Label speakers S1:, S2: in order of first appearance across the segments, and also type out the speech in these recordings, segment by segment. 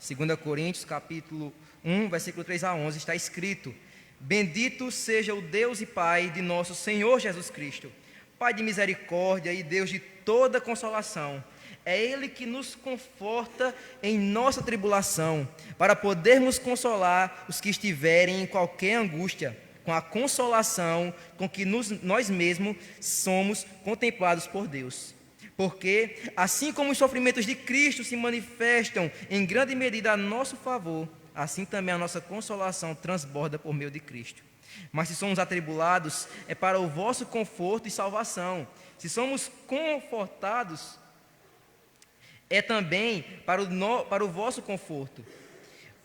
S1: 2 Coríntios, capítulo 1, versículo 3 a 11, está escrito: Bendito seja o Deus e Pai de nosso Senhor Jesus Cristo, Pai de misericórdia e Deus de toda consolação. É Ele que nos conforta em nossa tribulação, para podermos consolar os que estiverem em qualquer angústia, com a consolação com que nós mesmos somos contemplados por Deus. Porque, assim como os sofrimentos de Cristo se manifestam em grande medida a nosso favor, assim também a nossa consolação transborda por meio de Cristo. Mas se somos atribulados, é para o vosso conforto e salvação. Se somos confortados, é também para o vosso conforto,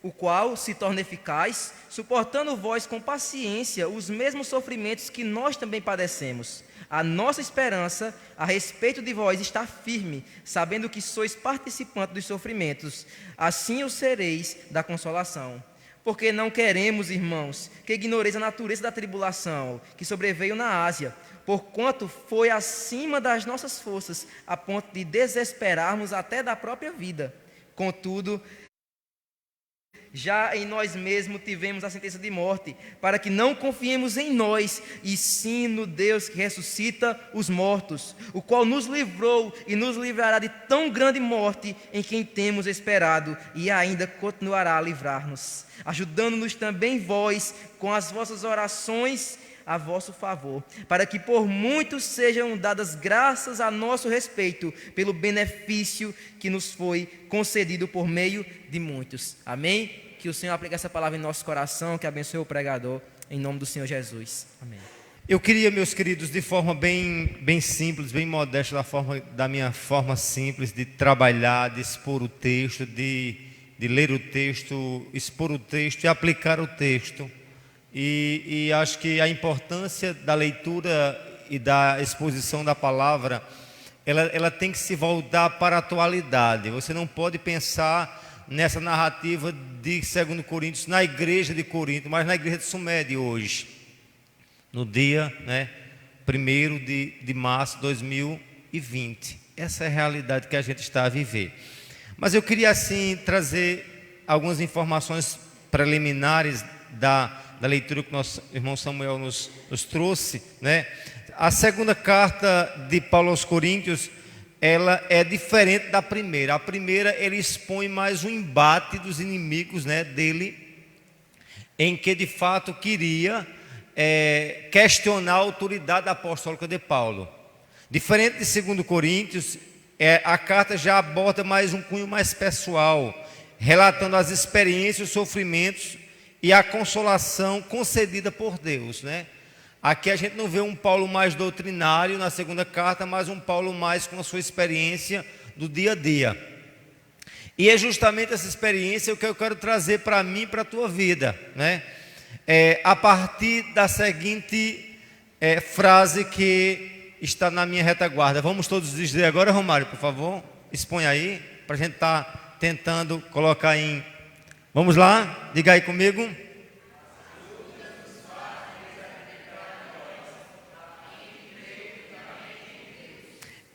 S1: o qual se torna eficaz, suportando vós com paciência os mesmos sofrimentos que nós também padecemos. A nossa esperança a respeito de vós está firme, sabendo que sois participantes dos sofrimentos, assim o sereis da consolação. Porque não queremos, irmãos, que ignoreis a natureza da tribulação que sobreveio na Ásia, porquanto foi acima das nossas forças, a ponto de desesperarmos até da própria vida. Contudo, já em nós mesmos tivemos a sentença de morte, para que não confiemos em nós, e sim no Deus que ressuscita os mortos, o qual nos livrou e nos livrará de tão grande morte em quem temos esperado, e ainda continuará a livrar-nos, ajudando-nos também vós com as vossas orações a vosso favor, para que por muitos sejam dadas graças a nosso respeito, pelo benefício que nos foi concedido por meio de muitos. Amém? Que o Senhor aplique essa palavra em nosso coração, que abençoe o pregador, em nome do Senhor Jesus. Amém.
S2: Eu queria, meus queridos, de forma bem simples, bem modesta, da minha forma simples de trabalhar, de expor o texto, de ler o texto, expor o texto e aplicar o texto. E acho que a importância da leitura e da exposição da palavra, ela tem que se voltar para a atualidade. Você não pode pensar nessa narrativa de 2 Coríntios na igreja de Corinto, mas na igreja de Sumé de hoje, no dia 1º de março de 2020. Essa é a realidade que a gente está a viver. Mas eu queria assim trazer algumas informações preliminares da leitura que nosso irmão Samuel nos trouxe, A segunda carta de Paulo aos Coríntios, ela é diferente da primeira. A primeira, ele expõe mais um embate dos inimigos, dele, em que de fato queria questionar a autoridade apostólica de Paulo. Diferente de 2 Coríntios, a carta já aborda mais um cunho mais pessoal, relatando as experiências, os sofrimentos e a consolação concedida por Deus, Aqui a gente não vê um Paulo mais doutrinário na segunda carta, mas um Paulo mais com a sua experiência do dia a dia. E é justamente essa experiência que eu quero trazer para mim e para a tua vida, a partir da seguinte frase que está na minha retaguarda. Vamos todos dizer agora, Romário, por favor, expõe aí, para a gente estar tentando colocar em... Vamos lá, diga aí comigo.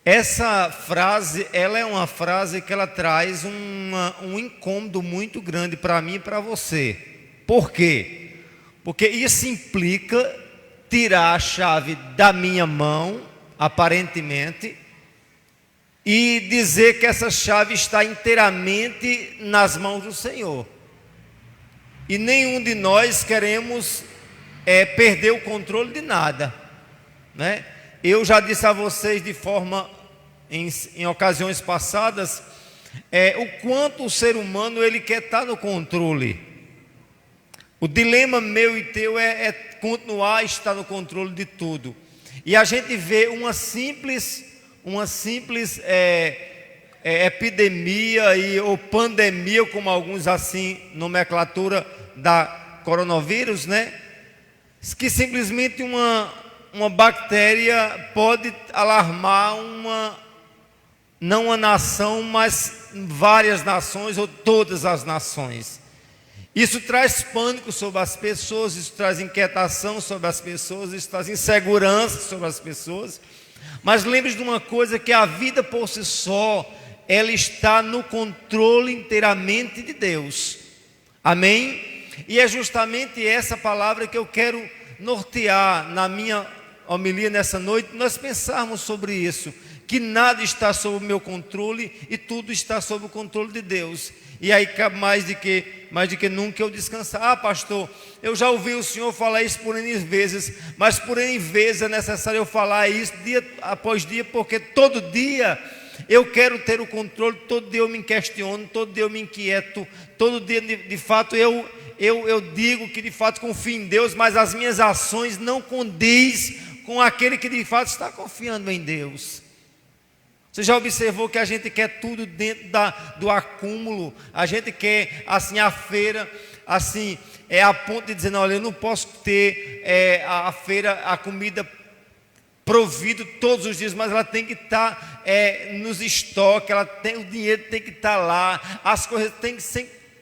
S2: Essa frase, ela é uma frase que ela traz um incômodo muito grande para mim e para você. Por quê? Porque isso implica tirar a chave da minha mão, aparentemente, e dizer que essa chave está inteiramente nas mãos do Senhor. E nenhum de nós queremos perder o controle de nada, Eu já disse a vocês de forma, em ocasiões passadas, o quanto o ser humano ele quer estar no controle. O dilema meu e teu é continuar a estar no controle de tudo. E a gente vê uma simples epidemia ou pandemia, como alguns assim nomenclatura da coronavírus, que simplesmente uma bactéria pode alarmar não uma nação, mas várias nações ou todas as nações. Isso traz pânico sobre as pessoas, isso traz inquietação sobre as pessoas, isso traz insegurança sobre as pessoas. Mas lembre-se de uma coisa, que a vida por si só, ela está no controle inteiramente de Deus. Amém? E é justamente essa palavra que eu quero nortear na minha homilia nessa noite, nós pensarmos sobre isso, que nada está sob o meu controle e tudo está sob o controle de Deus. E aí cabe mais do que nunca eu descansar. Ah, pastor, eu já ouvi o senhor falar isso por N vezes, mas por N vezes é necessário eu falar isso dia após dia, porque todo dia eu quero ter o controle, todo dia eu me questiono, todo dia eu me inquieto, todo dia de fato eu digo que de fato confio em Deus, mas as minhas ações não condiz com aquele que de fato está confiando em Deus. Você já observou que a gente quer tudo dentro do acúmulo? A gente quer assim a feira, assim, a ponto de dizer, não, olha, eu não posso ter a feira, a comida provido todos os dias, mas ela tem que estar nos estoques, o dinheiro tem que estar lá, as coisas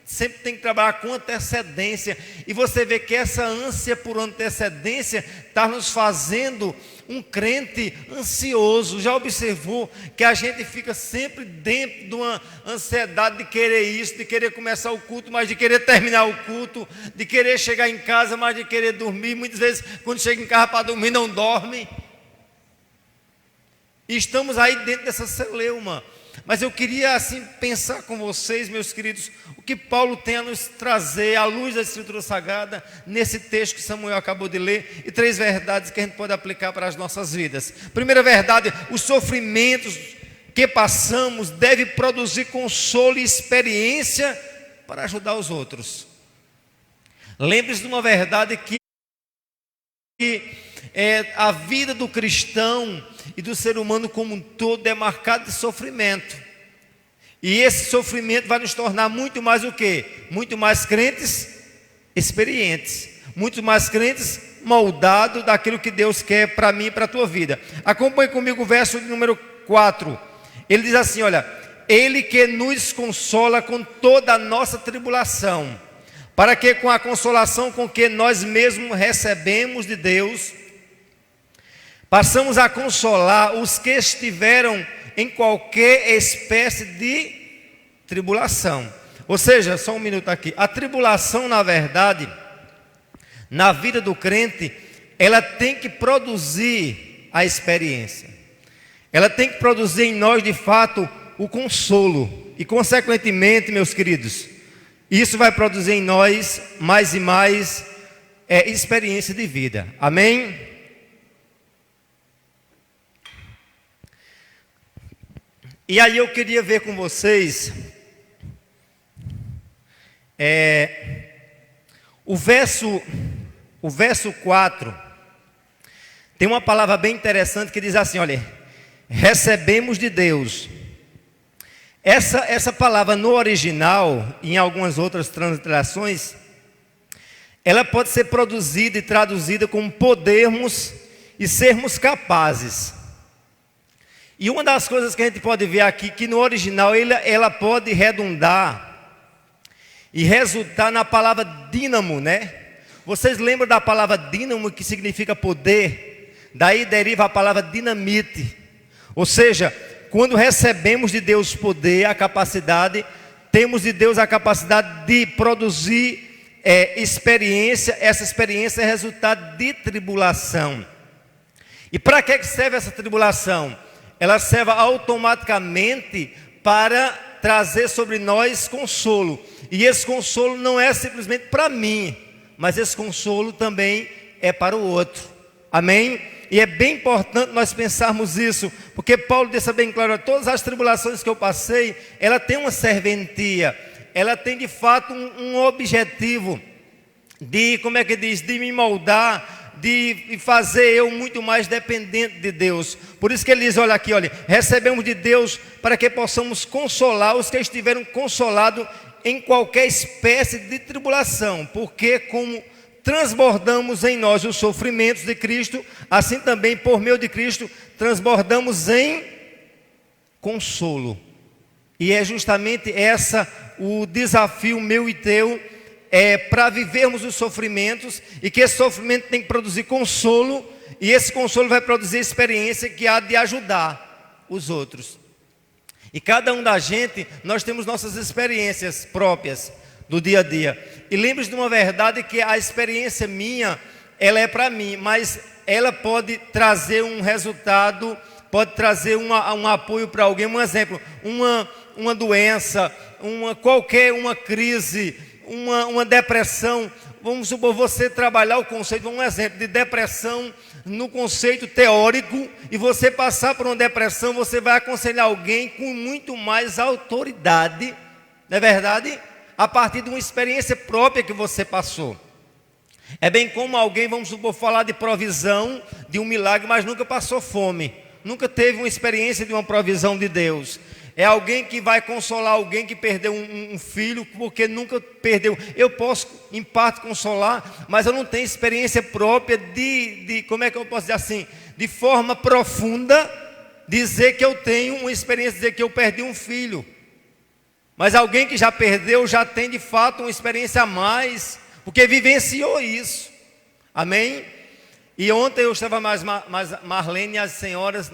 S2: sempre tem que trabalhar com antecedência. E você vê que essa ânsia por antecedência está nos fazendo um crente ansioso. Já observou que a gente fica sempre dentro de uma ansiedade de querer isso, de querer começar o culto, mas de querer terminar o culto, de querer chegar em casa, mas de querer dormir. Muitas vezes quando chega em casa para dormir não dorme. E estamos aí dentro dessa celeuma. Mas eu queria assim pensar com vocês, meus queridos, o que Paulo tem a nos trazer à luz da Escritura Sagrada nesse texto que Samuel acabou de ler, e 3 verdades que a gente pode aplicar para as nossas vidas. Primeira verdade: os sofrimentos que passamos devem produzir consolo e experiência para ajudar os outros. Lembre-se de uma verdade que a vida do cristão e do ser humano como um todo é marcado de sofrimento. E esse sofrimento vai nos tornar muito mais o quê? Muito mais crentes experientes, muito mais crentes moldados daquilo que Deus quer para mim e para a tua vida. Acompanhe comigo o verso número 4. Ele diz assim, olha: Ele que nos consola com toda a nossa tribulação, para que com a consolação com que nós mesmos recebemos de Deus, passamos a consolar os que estiveram em qualquer espécie de tribulação. Ou seja, só um minuto aqui. A tribulação, na verdade, na vida do crente, ela tem que produzir a experiência. Ela tem que produzir em nós, de fato, o consolo. E, consequentemente, meus queridos, isso vai produzir em nós mais e mais experiência de vida. Amém? E aí eu queria ver com vocês o verso 4. Tem uma palavra bem interessante que diz assim, olha: recebemos de Deus. Essa palavra no original, em algumas outras transliterações, ela pode ser produzida e traduzida como podermos e sermos capazes. E uma das coisas que a gente pode ver aqui, que no original ela pode redundar e resultar na palavra dínamo, né? Vocês lembram da palavra dínamo, que significa poder? Daí deriva a palavra dinamite. Ou seja, quando recebemos de Deus poder, a capacidade, temos de Deus a capacidade de produzir experiência. Essa experiência é resultado de tribulação. E para que serve essa tribulação? Ela serve automaticamente para trazer sobre nós consolo. E esse consolo não é simplesmente para mim, mas esse consolo também é para o outro. Amém? E é bem importante nós pensarmos isso, porque Paulo deixa bem claro: todas as tribulações que eu passei, ela tem uma serventia, ela tem de fato um objetivo de, como é que diz, de me moldar, de fazer eu muito mais dependente de Deus. Por isso que ele diz, olha aqui, olha: recebemos de Deus para que possamos consolar os que estiveram consolados em qualquer espécie de tribulação, porque como transbordamos em nós os sofrimentos de Cristo, assim também por meio de Cristo transbordamos em consolo. E é justamente essa o desafio meu e teu, para vivermos os sofrimentos, e que esse sofrimento tem que produzir consolo, e esse consolo vai produzir experiência que há de ajudar os outros. E cada um da gente, nós temos nossas experiências próprias do dia a dia. E lembre-se de uma verdade, que a experiência minha, ela é para mim, mas ela pode trazer um resultado, pode trazer um apoio para alguém. Um exemplo, uma doença, uma crise, uma depressão. Vamos supor, você trabalhar o conceito, um exemplo de depressão no conceito teórico, e você passar por uma depressão, você vai aconselhar alguém com muito mais autoridade, não é verdade? A partir de uma experiência própria que você passou. É bem como alguém, vamos supor, falar de provisão, de um milagre, mas nunca passou fome, nunca teve uma experiência de uma provisão de Deus. É alguém que vai consolar alguém que perdeu um filho, porque nunca perdeu. Eu posso, em parte, consolar, mas eu não tenho experiência própria como é que eu posso dizer assim, de forma profunda, dizer que eu tenho uma experiência, dizer que eu perdi um filho. Mas alguém que já perdeu, já tem de fato uma experiência a mais, porque vivenciou isso. Amém? E ontem eu estava mais Marlene e as senhoras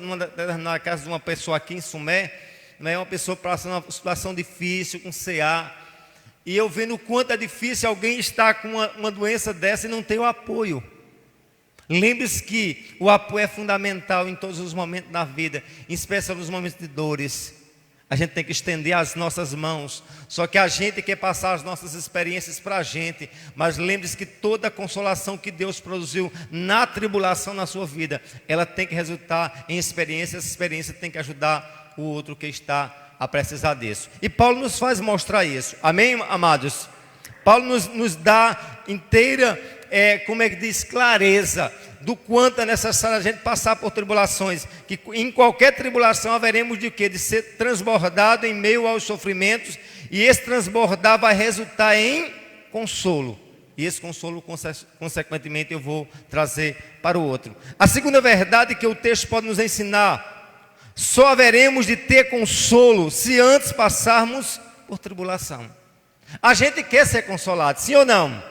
S2: na casa de uma pessoa aqui em Sumé, uma pessoa passando uma situação difícil com CA, e eu vendo o quanto é difícil alguém estar com uma doença dessa e não ter o apoio. Lembre-se que o apoio é fundamental em todos os momentos da vida, em especial nos momentos de dores. A gente tem que estender as nossas mãos, só que a gente quer passar as nossas experiências para a gente, mas lembre-se que toda a consolação que Deus produziu na tribulação na sua vida, ela tem que resultar em experiência, essa experiência tem que ajudar o outro que está a precisar disso. E Paulo nos faz mostrar isso. Amém, amados? Paulo nos dá inteira, como é que diz, clareza do quanto é necessário a gente passar por tribulações, que em qualquer tribulação haveremos de quê? De ser transbordado em meio aos sofrimentos, e esse transbordar vai resultar em consolo. E esse consolo, consequentemente, eu vou trazer para o outro. A segunda verdade que o texto pode nos ensinar: só haveremos de ter consolo se antes passarmos por tribulação. A gente quer ser consolado, sim ou não?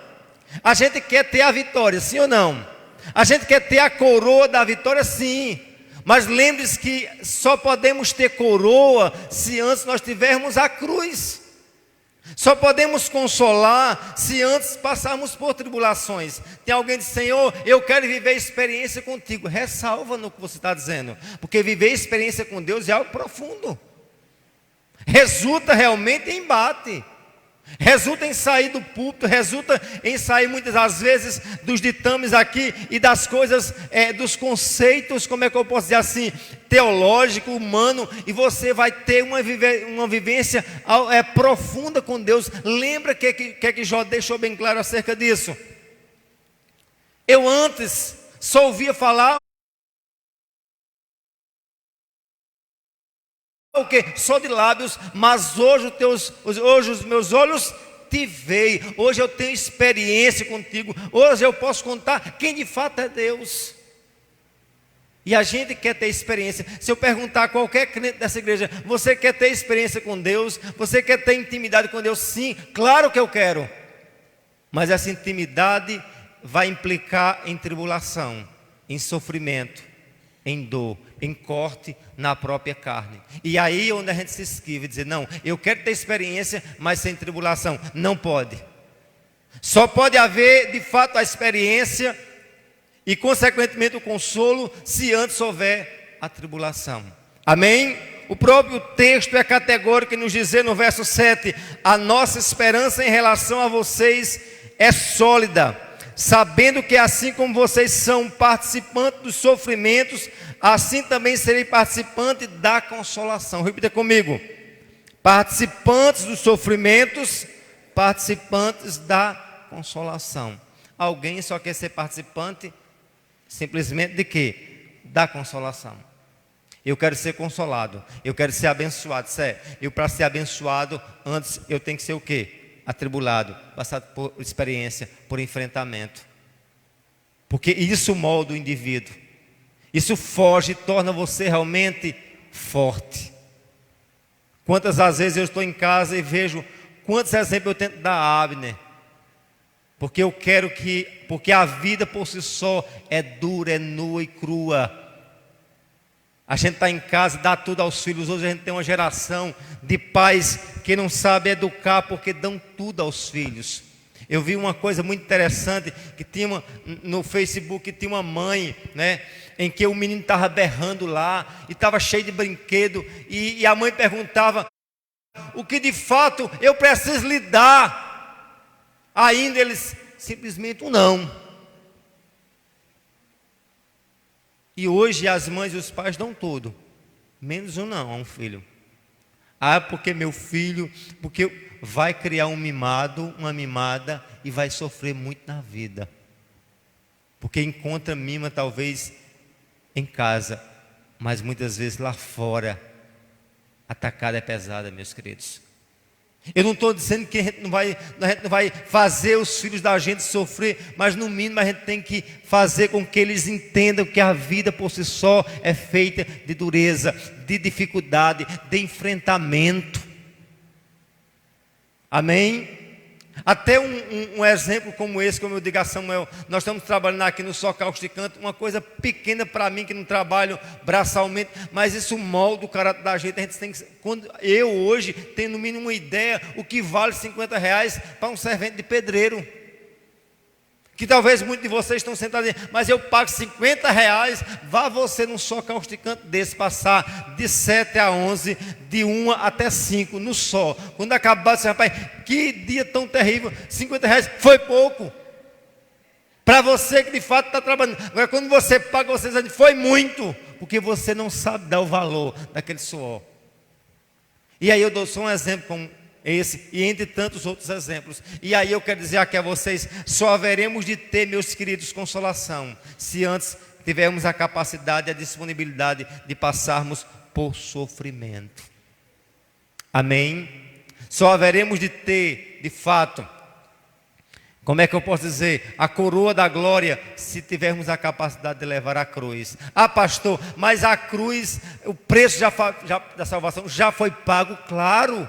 S2: A gente quer ter a vitória, sim ou não? A gente quer ter a coroa da vitória, sim. Mas lembre-se que só podemos ter coroa se antes nós tivermos a cruz. Só podemos consolar se antes passarmos por tribulações. Tem alguém que diz: Senhor, eu quero viver experiência contigo. Ressalva no que você está dizendo, porque viver experiência com Deus é algo profundo. Resulta realmente em embate, resulta em sair do púlpito, resulta em sair muitas das vezes dos ditames aqui e das coisas, dos conceitos, como é que eu posso dizer assim, teológico, humano, e você vai ter uma vivência profunda com Deus. Lembra que Jó deixou bem claro acerca disso? Eu antes só ouvia falar o quê? Só de lábios, mas hoje os meus olhos te veem. Hoje eu tenho experiência contigo. Hoje eu posso contar quem de fato é Deus. E a gente quer ter experiência. Se eu perguntar a qualquer crente dessa igreja: você quer ter experiência com Deus? Você quer ter intimidade com Deus? Sim, claro que eu quero. Mas essa intimidade vai implicar em tribulação, em sofrimento, em dor, em corte na própria carne. E aí onde a gente se esquiva e dizer: não, eu quero ter experiência, mas sem tribulação. Não pode. Só pode haver de fato a experiência e consequentemente o consolo se antes houver a tribulação. Amém? O próprio texto é categórico em nos dizer no verso 7: a nossa esperança em relação a vocês é sólida, sabendo que assim como vocês são participantes dos sofrimentos, assim também serei participante da consolação. Repita comigo: participantes dos sofrimentos, participantes da consolação. Alguém só quer ser participante simplesmente de quê? Da consolação. Eu quero ser consolado, eu quero ser abençoado. Eu, para ser abençoado, antes eu tenho que ser o quê? Atribulado, passado por experiência, por enfrentamento. Porque isso molda o indivíduo. Isso foge e torna você realmente forte. Quantas às vezes eu estou em casa e vejo quantos exemplos eu tento dar a Abner. Porque a vida por si só é dura, é nua e crua. A gente está em casa, dá tudo aos filhos. Hoje a gente tem uma geração de pais que não sabem educar porque dão tudo aos filhos. Eu vi uma coisa muito interessante, que tinha no Facebook, tinha uma mãe, né, em que o menino estava berrando lá, e estava cheio de brinquedo, e a mãe perguntava, o que de fato eu preciso lhe dar? Ainda eles simplesmente um não. E hoje as mães e os pais dão tudo, menos um não a um filho. Porque meu filho, porque vai criar um mimado, uma mimada, e vai sofrer muito na vida. Porque encontra mima talvez em casa, mas muitas vezes lá fora, a tacada é pesada, meus queridos. Eu não estou dizendo que a gente não vai fazer os filhos da gente sofrer, mas no mínimo a gente tem que fazer com que eles entendam que a vida por si só é feita de dureza, de dificuldade, de enfrentamento. Amém? Até um exemplo como esse, como eu digo a Samuel, nós estamos trabalhando aqui no Só Causticante, uma coisa pequena para mim que não trabalho braçalmente, mas isso molda o caráter da gente. A gente tem que, quando eu hoje tenho no mínimo uma ideia o que vale R$50 para um servente de pedreiro. Que talvez muitos de vocês estão sentados dizendo, mas eu pago R$50, vá você num Só Causticante desse, passar de 7 a 11, de 1 até 5, no Só. Quando acabar, você rapaz, que dia tão terrível, R$50 foi pouco. Para você que de fato está trabalhando. Agora quando você paga, você diz, foi muito, porque você não sabe dar o valor daquele suor. E aí eu dou só um exemplo como esse, e entre tantos outros exemplos. E aí eu quero dizer aqui a vocês, só haveremos de ter, meus queridos, consolação, se antes tivermos a capacidade e a disponibilidade de passarmos por sofrimento. Amém? Só haveremos de ter, de fato, como é que eu posso dizer, a coroa da glória, se tivermos a capacidade de levar a cruz. Pastor, mas a cruz, o preço da salvação já foi pago, claro.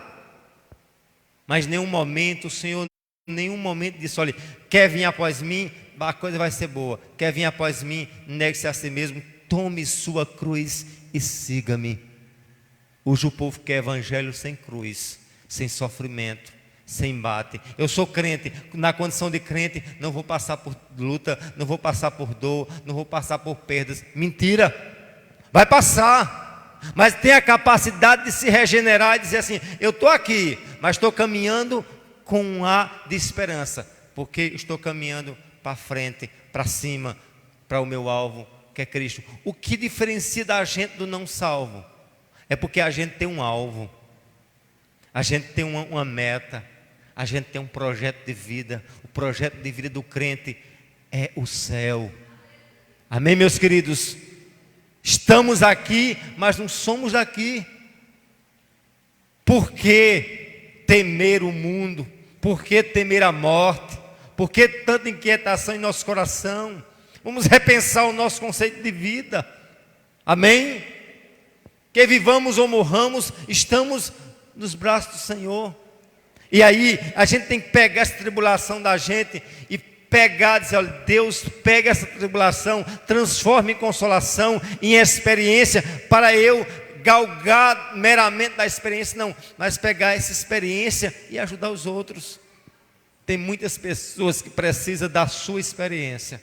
S2: Mas nenhum momento, o Senhor, nenhum momento disse, olha, quer vir após mim, a coisa vai ser boa. Quer vir após mim, negue-se a si mesmo, tome sua cruz e siga-me. Hoje o povo quer evangelho sem cruz, sem sofrimento, sem embate. Eu sou crente, na condição de crente, não vou passar por luta, não vou passar por dor, não vou passar por perdas. Mentira, vai passar. Mas tem a capacidade de se regenerar e dizer assim, eu estou aqui, mas estou caminhando com um ar de esperança, porque estou caminhando para frente, para cima, para o meu alvo, que é Cristo. O que diferencia da gente do não salvo? É porque a gente tem um alvo, a gente tem uma meta, a gente tem um projeto de vida. O projeto de vida do crente é o céu. Amém, meus queridos? Estamos aqui, mas não somos daqui. Por que temer o mundo? Por que temer a morte? Por que tanta inquietação em nosso coração? Vamos repensar o nosso conceito de vida. Amém? Que vivamos ou morramos, estamos nos braços do Senhor. E aí, a gente tem que pegar essa tribulação da gente e pegar, dizer, olha, Deus, pega essa tribulação, transforma em consolação, em experiência, para eu galgar meramente da experiência, não, mas pegar essa experiência e ajudar os outros. Tem muitas pessoas que precisam da sua experiência,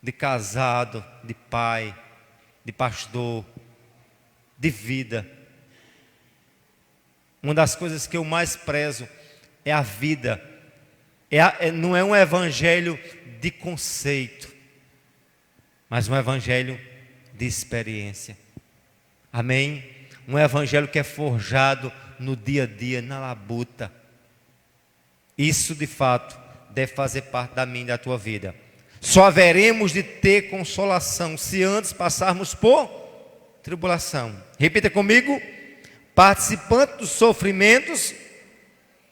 S2: de casado, de pai, de pastor, de vida. Uma das coisas que eu mais prezo é a vida. Não é um evangelho de conceito, mas um evangelho de experiência. Amém? Um evangelho que é forjado no dia a dia, na labuta. Isso de fato deve fazer parte da minha e da tua vida. Só haveremos de ter consolação se antes passarmos por tribulação. Repita comigo: participantes dos sofrimentos,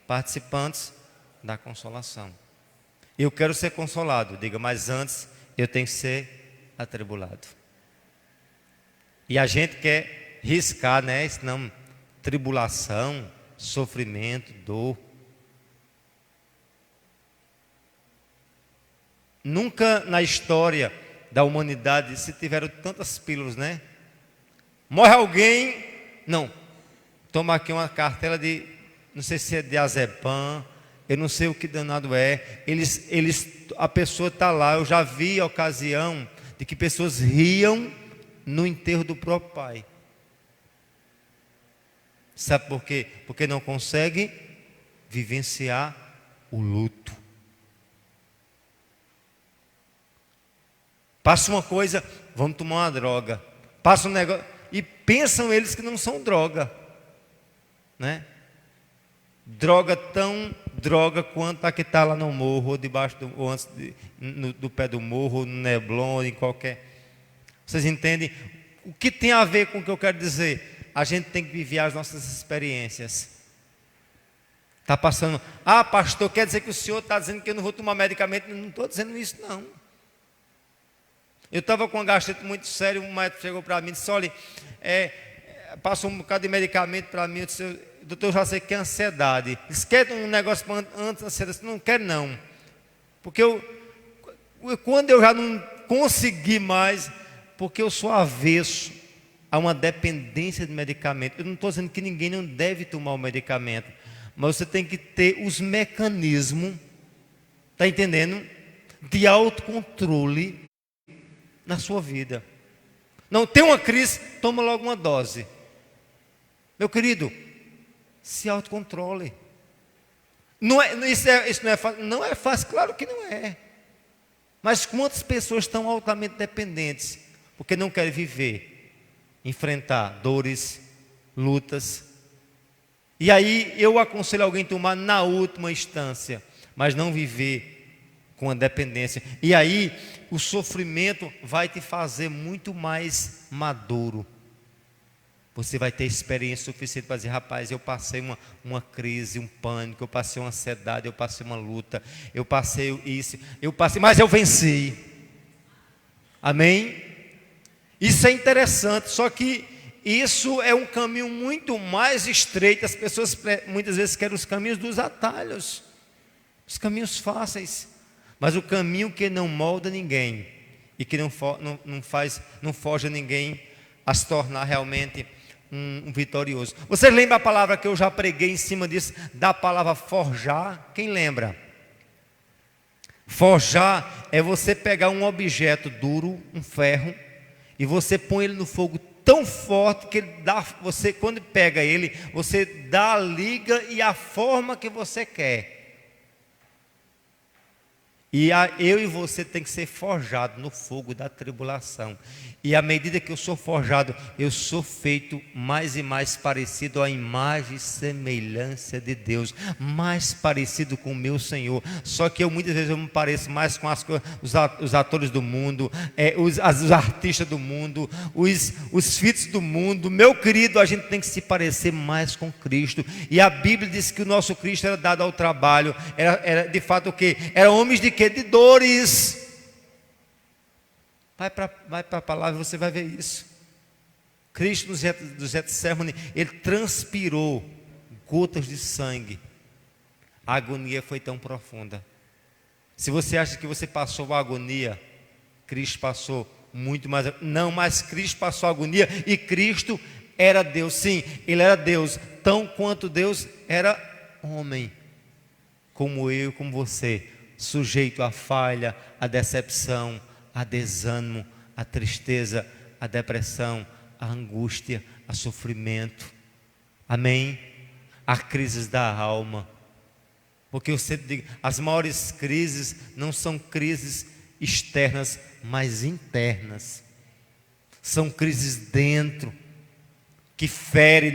S2: participantes da consolação. Eu quero ser consolado, diga, mas antes eu tenho que ser atribulado. E a gente quer riscar, né? Senão, tribulação, sofrimento, dor. Nunca na história da humanidade se tiveram tantas pílulas, né? Morre alguém, não, toma aqui uma cartela de, não sei se é de Azepam, eu não sei o que danado é. A pessoa está lá. Eu já vi a ocasião de que pessoas riam no enterro do próprio pai. Sabe por quê? Porque não conseguem vivenciar o luto. Passa uma coisa, vamos tomar uma droga. Passa um negócio, e pensam eles que não são droga, né? Droga tão droga quanto a que está lá no morro, ou debaixo ou antes do pé do morro, no Neblon, ou em qualquer. Vocês entendem? O que tem a ver com o que eu quero dizer? A gente tem que viver as nossas experiências. Está passando, pastor, quer dizer que o senhor está dizendo que eu não vou tomar medicamento? Não estou dizendo isso, não. Eu estava com uma gastrite muito séria, um médico chegou para mim e disse, olha, passou um bocado de medicamento para mim. Eu disse, doutor, já sei que é ansiedade. Ele disse, quer um negócio antes da ansiedade? Não quero não. Porque quando eu já não consegui mais, porque eu sou avesso a uma dependência de medicamento. Eu não estou dizendo que ninguém não deve tomar o medicamento, mas você tem que ter os mecanismos, está entendendo? De autocontrole na sua vida. Não tem uma crise, toma logo uma dose. Meu querido, se autocontrole. Isso não é fácil. Não é fácil, claro que não é. Mas quantas pessoas estão altamente dependentes porque não querem viver, enfrentar dores, lutas? E aí eu aconselho alguém a tomar na última instância, mas não viver com a dependência. E aí o sofrimento vai te fazer muito mais maduro. Você vai ter experiência suficiente para dizer, rapaz, eu passei uma crise, um pânico, eu passei uma ansiedade, eu passei uma luta, eu passei isso, mas eu venci. Amém? Isso é interessante, só que isso é um caminho muito mais estreito. As pessoas muitas vezes querem os caminhos dos atalhos, os caminhos fáceis, mas o caminho que não molda ninguém e que não forja ninguém a se tornar realmente um vitorioso. Você lembra a palavra que eu já preguei em cima disso, da palavra forjar? Quem lembra? Forjar é você pegar um objeto duro, um ferro, e você põe ele no fogo tão forte que você, quando pega ele, você dá a liga e a forma que você quer. E eu e você tem que ser forjado no fogo da tribulação. E à medida que eu sou forjado, eu sou feito mais e mais parecido à imagem e semelhança de Deus, mais parecido com o meu Senhor. Só que muitas vezes eu me pareço mais com os atores do mundo, os artistas do mundo, os feitos do mundo. Meu querido, a gente tem que se parecer mais com Cristo. E a Bíblia diz que o nosso Cristo era dado ao trabalho. Era de fato o quê? Era homens de quê? De dores. Vai para a palavra e você vai ver isso. Cristo no Getsemane, ele transpirou gotas de sangue. A agonia foi tão profunda. Se você acha que você passou a agonia, Cristo passou muito mais. Não, mas Cristo passou a agonia. E Cristo era Deus. Sim, ele era Deus, tão quanto Deus era homem, como eu, como você, sujeito à falha, à decepção, a desânimo, a tristeza, a depressão, a angústia, a sofrimento. Amém? A crises da alma. Porque eu sempre digo, as maiores crises não são crises externas, mas internas. São crises dentro, que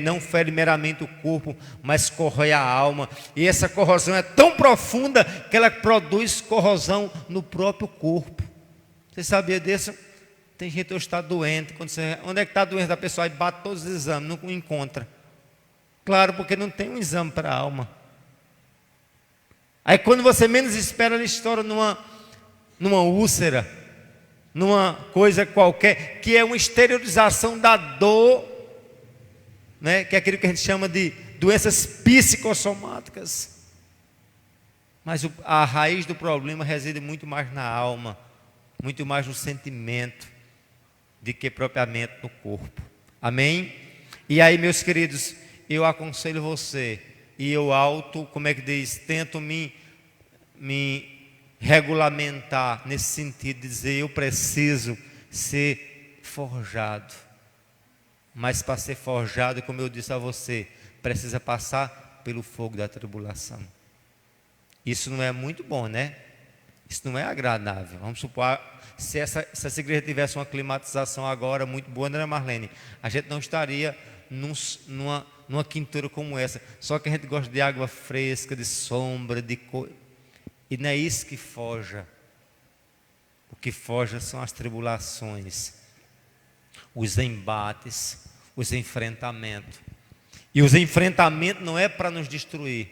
S2: não fere meramente o corpo, mas corrói a alma. E essa corrosão é tão profunda que ela produz corrosão no próprio corpo. Você sabia disso? Tem gente que está doente. Onde é que está a doença da pessoa? Aí bate todos os exames, não encontra. Claro, porque não tem um exame para a alma. Aí quando você menos espera, ela estoura numa úlcera, numa coisa qualquer, que é uma exteriorização da dor, né? Que é aquilo que a gente chama de doenças psicossomáticas. Mas a raiz do problema reside muito mais na alma, muito mais no sentimento, do que propriamente no corpo. Amém? E aí, meus queridos, eu aconselho você, e eu como é que diz, tento me regulamentar nesse sentido, de dizer, eu preciso ser forjado. Mas para ser forjado, como eu disse a você, precisa passar pelo fogo da tribulação. Isso não é muito bom, né? Isso não é agradável. Vamos supor, se essa igreja tivesse uma climatização agora muito boa, né, Marlene? A gente não estaria numa quintura como essa. Só que a gente gosta de água fresca, de sombra, e não é isso que forja. O que forja são as tribulações, os embates, os enfrentamentos. E os enfrentamentos não é para nos destruir,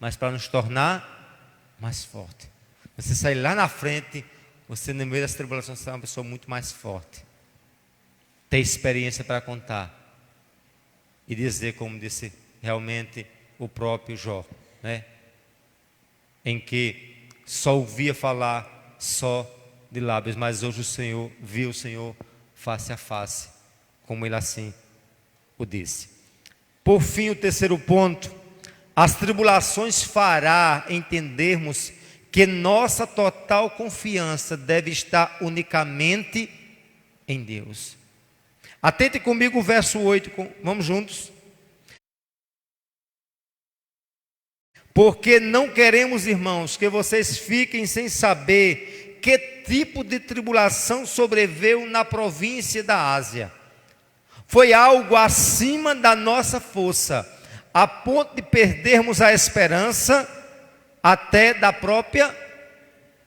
S2: mas para nos tornar mais forte. Você sair lá na frente, você no meio das tribulações, você é uma pessoa muito mais forte. Ter experiência para contar. E dizer, como disse realmente o próprio Jó, né? Em que só ouvia falar só de lábios, mas hoje o Senhor, viu o Senhor face a face, como ele assim o disse. Por fim, o terceiro ponto, as tribulações fará entendermos que nossa total confiança deve estar unicamente em Deus. Atente comigo o verso 8, vamos juntos. Porque não queremos, irmãos, que vocês fiquem sem saber que tipo de tribulação sobreveio na província da Ásia. Foi algo acima da nossa força, a ponto de perdermos a esperança até da própria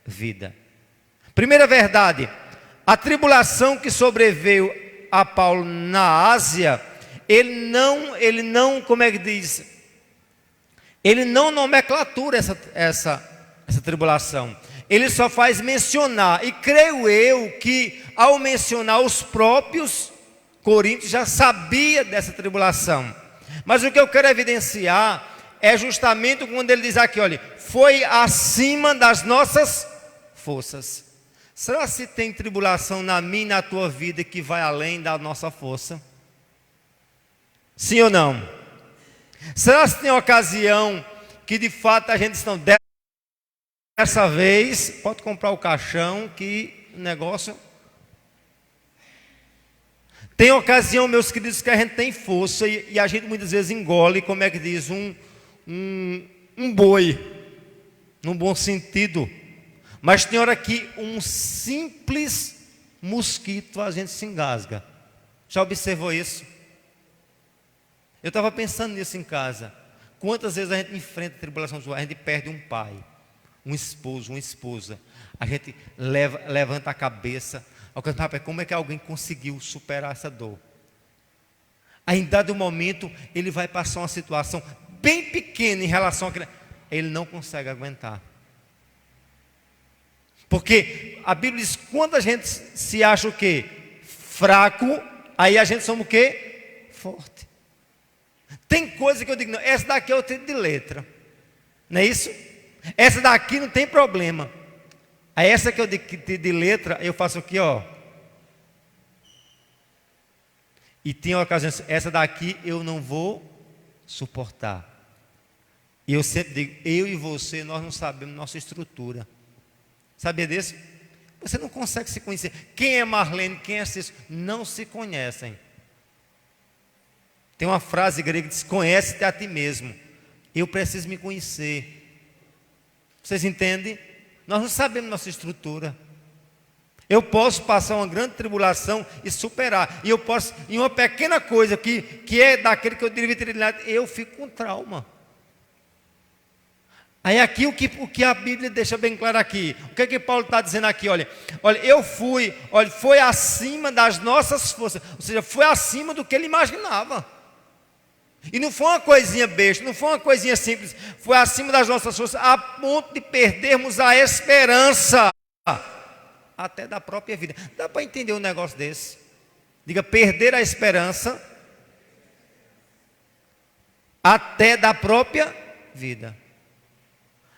S2: vida. Primeira verdade, a tribulação que sobreveio a Paulo na Ásia, ele não, como é que diz? Ele não nomenclatura essa tribulação. Ele só faz mencionar, e creio eu que ao mencionar os próprios coríntios já sabia dessa tribulação. Mas o que eu quero evidenciar é justamente quando ele diz aqui, olha, foi acima das nossas forças. Será que tem tribulação na minha e na tua vida que vai além da nossa força? Sim ou não? Será que tem ocasião que de fato a gente não dessa vez, pode comprar o caixão que o negócio... Tem ocasião, meus queridos, que a gente tem força e a gente muitas vezes engole, como é que diz, um boi, num bom sentido. Mas tem hora que um simples mosquito a gente se engasga. Já observou isso? Eu estava pensando nisso em casa. Quantas vezes a gente enfrenta a tribulação, a gente perde um pai, um esposo, uma esposa. A gente levanta a cabeça. Como é que alguém conseguiu superar essa dor? Aí, em dado momento, ele vai passar uma situação bem pequena em relação àquilo. Ele não consegue aguentar. Porque a Bíblia diz, quando a gente se acha o quê? Fraco, aí a gente somos o quê? Forte. Tem coisa que eu digo, não, essa daqui eu tenho de letra. Não é isso? Essa daqui não tem problema. Aí essa que eu digo de letra, eu faço aqui, ó. E tem ocasiões, essa daqui eu não vou suportar. E eu sempre digo, eu e você, nós não sabemos nossa estrutura. Sabia disso? Você não consegue se conhecer. Quem é Marlene, quem é Cício, não se conhecem. Tem uma frase grega que diz, conhece-te a ti mesmo. Eu preciso me conhecer. Vocês entendem? Nós não sabemos nossa estrutura. Eu posso passar uma grande tribulação e superar. E eu posso, em uma pequena coisa que é daquele que eu deveria ter lidado, eu fico com trauma. Aí aqui o que a Bíblia deixa bem claro aqui. O que é que Paulo está dizendo aqui? Olha, foi acima das nossas forças. Ou seja, foi acima do que ele imaginava. E não foi uma coisinha besta, não foi uma coisinha simples. Foi acima das nossas forças, a ponto de perdermos a esperança. Até da própria vida. Dá para entender um negócio desse? Diga, perder a esperança até da própria vida.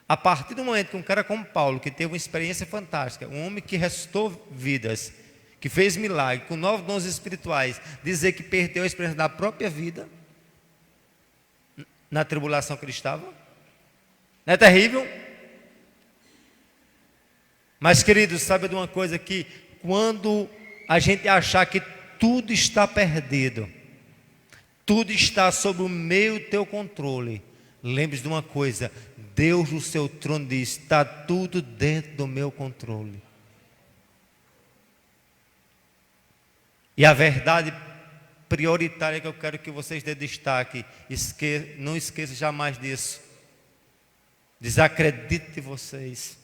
S2: A partir do momento que um cara como Paulo, que teve uma experiência fantástica, um homem que restou vidas, que fez milagre, com 9 dons espirituais, dizer que perdeu a esperança da própria vida na tribulação que ele estava? Não é terrível? Mas, queridos, sabe de uma coisa que quando a gente achar que tudo está perdido, tudo está sob o meu e teu controle, lembre-se de uma coisa: Deus no seu trono diz: está tudo dentro do meu controle. E a verdade prioritária que eu quero que vocês dê destaque, não esqueça jamais disso. Desacredite de vocês.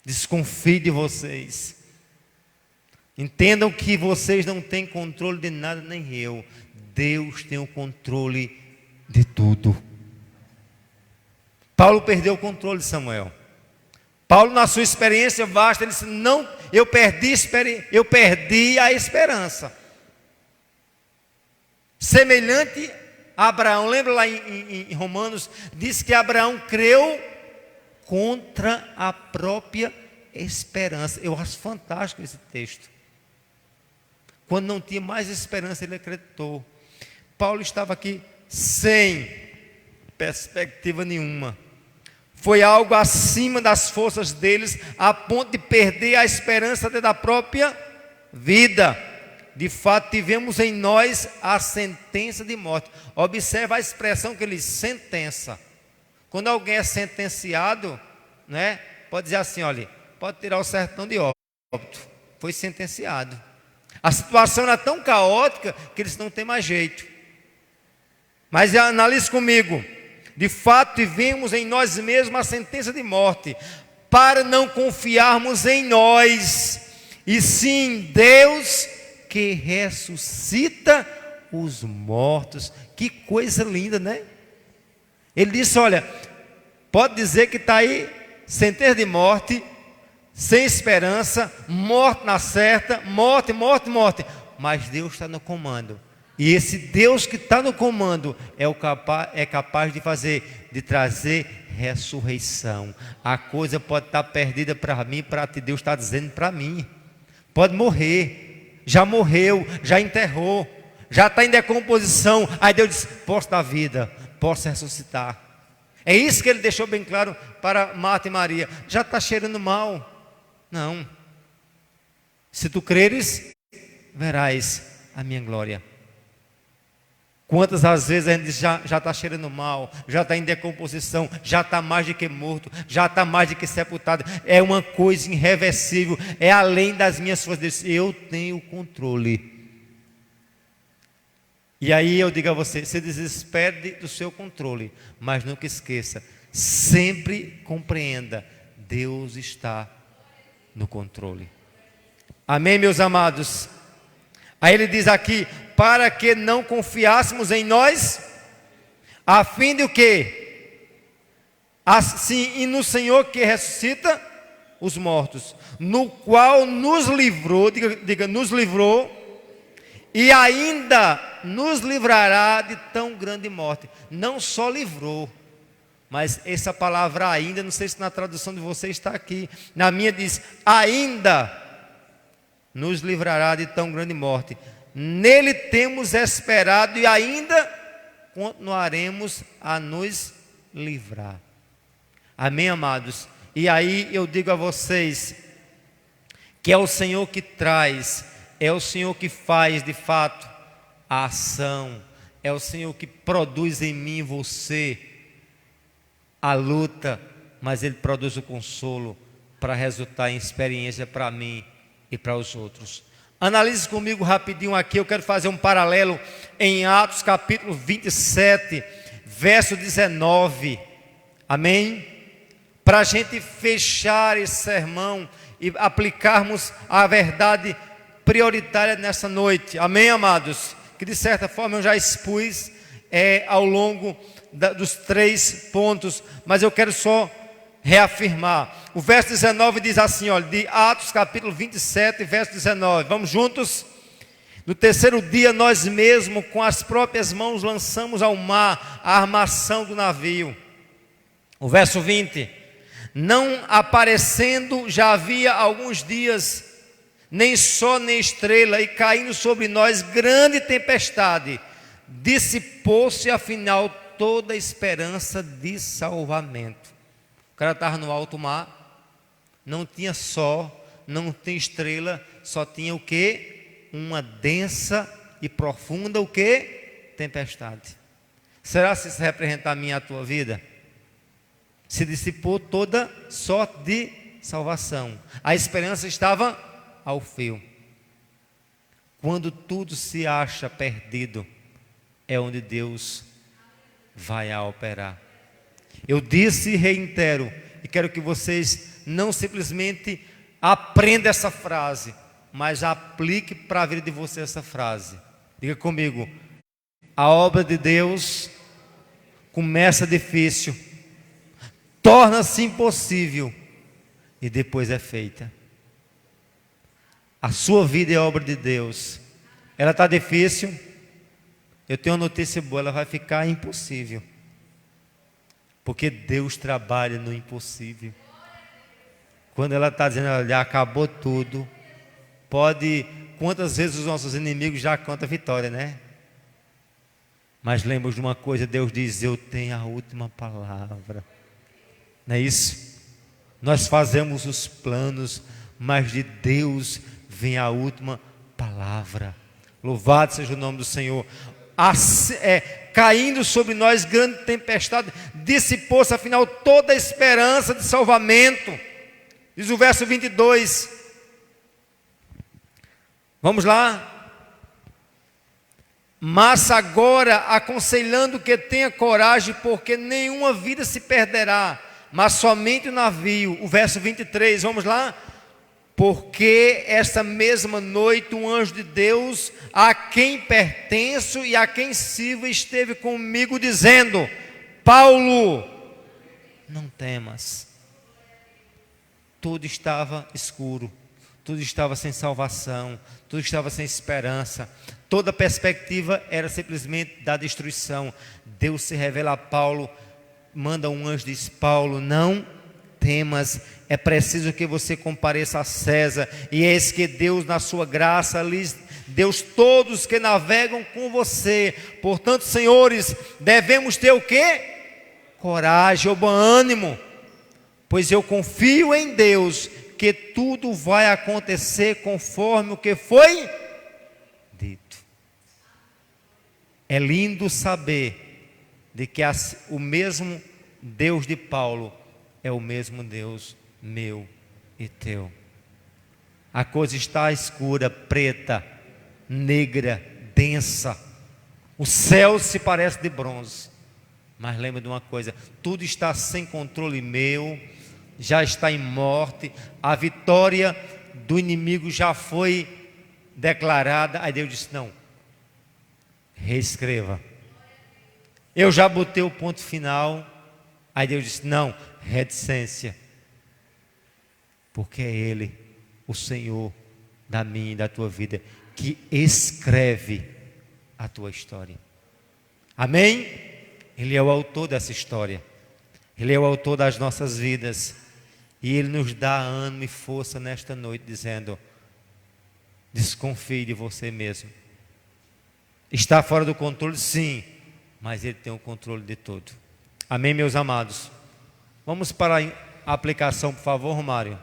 S2: Desconfie de vocês. Entendam que vocês não têm controle de nada, nem eu. Deus tem o controle de tudo. Paulo perdeu o controle de Samuel. Paulo, na sua experiência vasta, ele disse: não, eu perdi a esperança. Semelhante a Abraão, lembra lá em Romanos, diz que Abraão creu contra a própria esperança. Eu acho fantástico esse texto. Quando não tinha mais esperança, ele acreditou. Paulo estava aqui sem perspectiva nenhuma. Foi algo acima das forças deles, a ponto de perder a esperança da própria vida. De fato, tivemos em nós a sentença de morte. Observe a expressão que ele diz: sentença. Quando alguém é sentenciado, né, pode dizer assim: olha, pode tirar o sertão de óbito. Foi sentenciado. A situação era tão caótica que eles não têm mais jeito. Mas analise comigo. De fato, tivemos em nós mesmos a sentença de morte, para não confiarmos em nós, e sim em Deus, que ressuscita os mortos. Que coisa linda, né? Ele disse: olha, pode dizer que está aí sentença de morte, sem esperança, morte na certa, morte, mas Deus está no comando. E esse Deus que está no comando é capaz de trazer ressurreição. A coisa pode estar perdida para mim, para ti. Deus está dizendo para mim: pode morrer, já morreu, já enterrou, já está em decomposição. Aí Deus diz: posso dar vida, posso ressuscitar. É isso que ele deixou bem claro para Marta e Maria. Já está cheirando mal. Não. Se tu creres, verás a minha glória. Quantas às vezes a gente diz: já está cheirando mal, já está em decomposição, já está mais do que morto, já está mais do que sepultado. É uma coisa irreversível, é além das minhas forças. Eu tenho controle. E aí eu digo a você: se desespere do seu controle, mas nunca esqueça, sempre compreenda, Deus está no controle. Amém, meus amados? Aí ele diz aqui: para que não confiássemos em nós, a fim de o quê? Assim, e no Senhor que ressuscita os mortos, no qual nos livrou, diga, nos livrou, e ainda nos livrará de tão grande morte. Não só livrou, mas essa palavra ainda, não sei se na tradução de vocês está aqui, na minha diz: ainda nos livrará de tão grande morte. Nele temos esperado e ainda continuaremos a nos livrar. Amém, amados? E aí eu digo a vocês que é o Senhor que traz, é o Senhor que faz de fato a ação, é o Senhor que produz em mim e você a luta, mas Ele produz o consolo para resultar em experiência para mim e para os outros. Analise comigo rapidinho aqui, eu quero fazer um paralelo em Atos capítulo 27, verso 19, amém? Para a gente fechar esse sermão e aplicarmos a verdade prioritária nessa noite, amém, amados? Que de certa forma eu já expus ao longo dos 3 pontos, mas eu quero só reafirmar. O verso 19 diz assim, olha, de Atos capítulo 27, verso 19, vamos juntos? No terceiro dia nós mesmos com as próprias mãos lançamos ao mar a armação do navio. O verso 20, não aparecendo já havia alguns dias, nem sol nem estrela, e caindo sobre nós grande tempestade, dissipou-se afinal toda a esperança de salvamento. O cara estava no alto mar, não tinha sol, não tinha estrela, só tinha o quê? Uma densa e profunda o quê? Tempestade. Será que isso representa a minha e a tua vida? Se dissipou toda sorte de salvação. A esperança estava ao fio. Quando tudo se acha perdido, é onde Deus vai a operar. Eu disse e reitero, e quero que vocês não simplesmente aprendam essa frase, mas aplique para a vida de vocês essa frase. Diga comigo: a obra de Deus começa difícil, torna-se impossível e depois é feita. A sua vida é obra de Deus. Ela está difícil. Eu tenho uma notícia boa, ela vai ficar impossível. Porque Deus trabalha no impossível. Quando ela está dizendo, olha, acabou tudo. Pode, quantas vezes os nossos inimigos já cantam a vitória, né? Mas lembra de uma coisa, Deus diz, eu tenho a última palavra. Não é isso? Nós fazemos os planos, mas de Deus vem a última palavra. Louvado seja o nome do Senhor. Caindo sobre nós grande tempestade, dissipou-se afinal toda a esperança de salvamento. Diz o verso 22. Vamos lá. Mas agora aconselhando que tenha coragem, porque nenhuma vida se perderá, mas somente o navio. O verso 23, vamos lá. Porque esta mesma noite um anjo de Deus, a quem pertenço e a quem sirvo, esteve comigo dizendo: Paulo, não temas. Tudo estava escuro, tudo estava sem salvação, tudo estava sem esperança, toda a perspectiva era simplesmente da destruição. Deus se revela a Paulo, manda um anjo e diz: Paulo, não temas, é preciso que você compareça a César, e eis que Deus na sua graça lhes Deus todos que navegam com você. Portanto, senhores, devemos ter o quê? Coragem ou bom ânimo, pois eu confio em Deus que tudo vai acontecer conforme o que foi dito. É lindo saber de que o mesmo Deus de Paulo é o mesmo Deus meu e teu. A coisa está escura, preta, negra, densa. O céu se parece de bronze. Mas lembra de uma coisa: tudo está sem controle meu, já está em morte. A vitória do inimigo já foi declarada. Aí Deus disse: não, reescreva. Eu já botei o ponto final. Aí Deus disse: não, reticência, porque é Ele, o Senhor da minha e da tua vida, que escreve a tua história. Amém? Ele é o autor dessa história, Ele é o autor das nossas vidas, e Ele nos dá ânimo e força nesta noite, dizendo: desconfie de você mesmo. Está fora do controle? Sim, mas Ele tem o controle de tudo. Amém, meus amados? Vamos para a aplicação, por favor, Romário.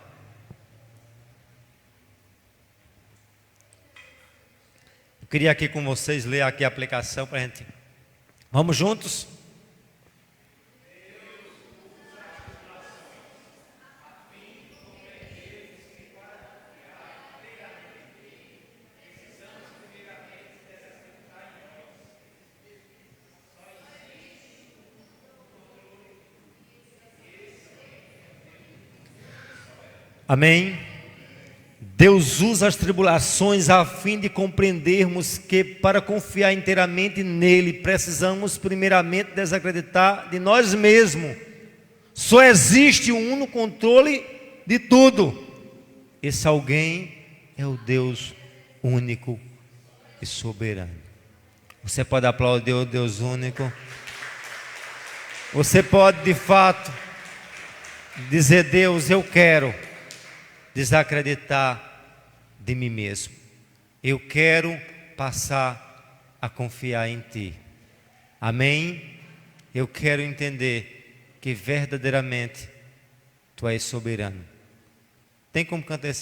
S2: Eu queria aqui com vocês ler aqui a aplicação para a gente. Vamos juntos? Amém? Deus usa as tribulações a fim de compreendermos que para confiar inteiramente nele, precisamos primeiramente desacreditar de nós mesmos. Só existe um no controle de tudo. Esse alguém é o Deus único e soberano. Você pode aplaudir o Deus único. Você pode de fato dizer: Deus, eu quero desacreditar de mim mesmo. Eu quero passar a confiar em Ti. Amém? Eu quero entender que verdadeiramente Tu és soberano. Tem como cantar esse